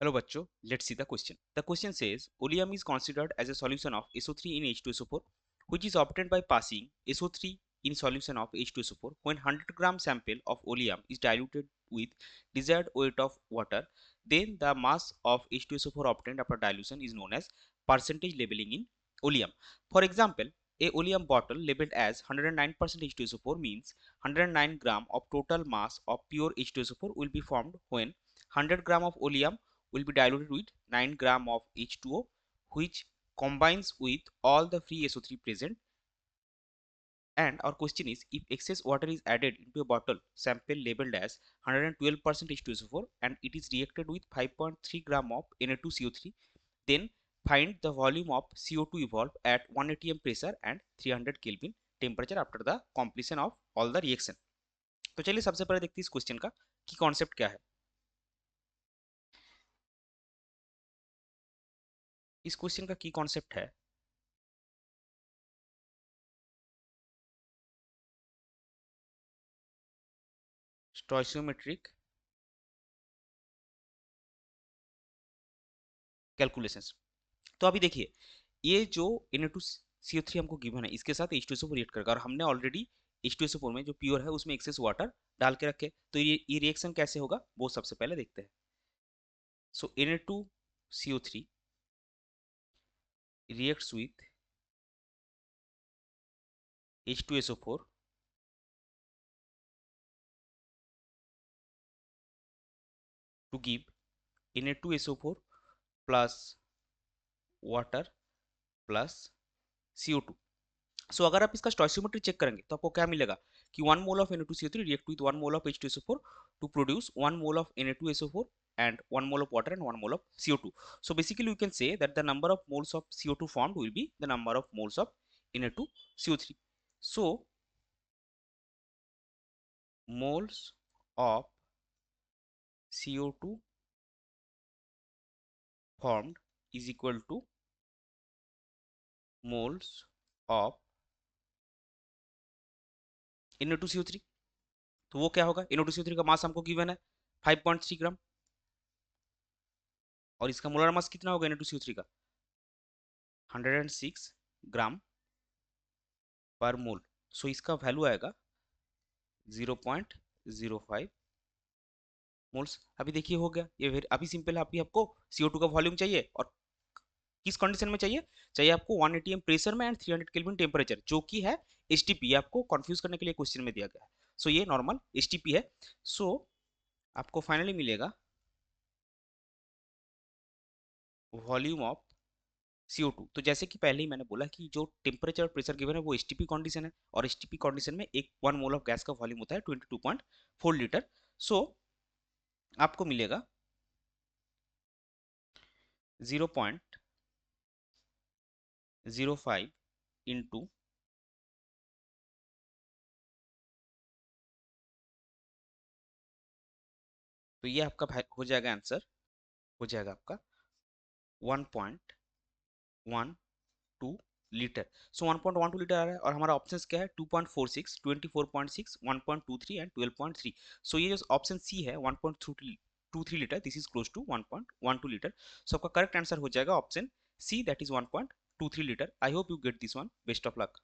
Hello bachcho, let's see the question. The question says oleum is considered as a solution of SO3 in H2SO4 which is obtained by passing SO3 in solution of H2SO4 when 100 gram sample of oleum is diluted with desired weight of water, then the mass of H2SO4 obtained after dilution is known as percentage labeling in oleum. For example, a oleum bottle labeled as 109% H2SO4 means 109 gram of total mass of pure H2SO4 will be formed when 100 gram of oleum will be diluted with 9 gram of H2O which combines with all the free SO3 present. And our question is, if excess water is added into a bottle sample labeled as 112% H2SO4 and it is reacted with 5.3 gram of Na2CO3, then find the volume of CO2 evolved at 1 atm pressure and 300 Kelvin temperature after the completion of all the reaction. तो चलिए सबसे पहले देखते हैं इस question का कि concept क्या है। इस क्वेश्चन का की कॉन्सेप्ट है स्टोइचियोमेट्रिक कैलकुलेशंस। तो अभी देखिए, ये जो Na2CO3 हमको गिवन है इसके साथ H2SO4 रिएक्ट करेगा और हमने ऑलरेडी H2SO4 में जो प्योर है उसमें एक्सेस वाटर डाल के रखे, तो ये रिएक्शन कैसे होगा वो सबसे पहले देखते हैं। सो Na2CO3 reacts with H2SO4 to give Na2SO4 plus water plus CO2। सो अगर आप इसका स्टोइचियोमेट्री चेक करेंगे तो आपको क्या मिलेगा कि 1 mole of Na2CO3 react with 1 mole of H2SO4 to produce 1 mole of Na2SO4 and 1 mole of water and 1 mole of CO2. So basically we can say that the number of moles of CO2 formed will be the number of moles of Na2CO3. So moles of CO2 formed is equal to moles of Na2CO3। तो वो क्या होगा, Na2CO3 का मास हमको given है 5.3 ग्राम और इसका molar mass कितना होगा Na2CO3 का 106 ग्राम पर मोल। सो इसका वैल्यू आएगा 0.05 मोल्स। अभी देखिए हो गया ये, अभी सिंपल है। अभी आपको CO2 का वॉल्यूम चाहिए और किस कंडीशन में चाहिए, चाहिए आपको 1 atm प्रेशर में एंड 300 केल्विन टेम्परेचर, जो कि है एचटीपी। आपको कंफ्यूज करने के लिए क्वेश्चन में दिया गया है। सो ये नॉर्मल एचटीपी है। सो आपको फाइनली मिलेगा वॉल्यूम ऑफ CO2। तो जैसे कि पहले ही मैंने बोला कि जो टेम्परेचर और प्रेशर गिवन है वो एचटीपी कंडीशन है और एचटीपी कंडीशन में एक 1 मोल ऑफ गैस का वॉल्यूम होता है 22.4 लीटर। सो आपको मिलेगा 0.05 इंटू, तो ये आपका हो जाएगा आंसर, हो जाएगा आपका 1.12 लीटर। सो 1.12 लीटर आ रहा है और हमारा ऑप्शंस क्या है 2.46, 24.6, 1.23 एंड 12.3। सो ये जो ऑप्शन सी है 1.23 litre, this is close to 1.12 litre. So आपका करेक्ट आंसर हो जाएगा option C, that is 1.23 litre. I hope you get this one. Best of luck.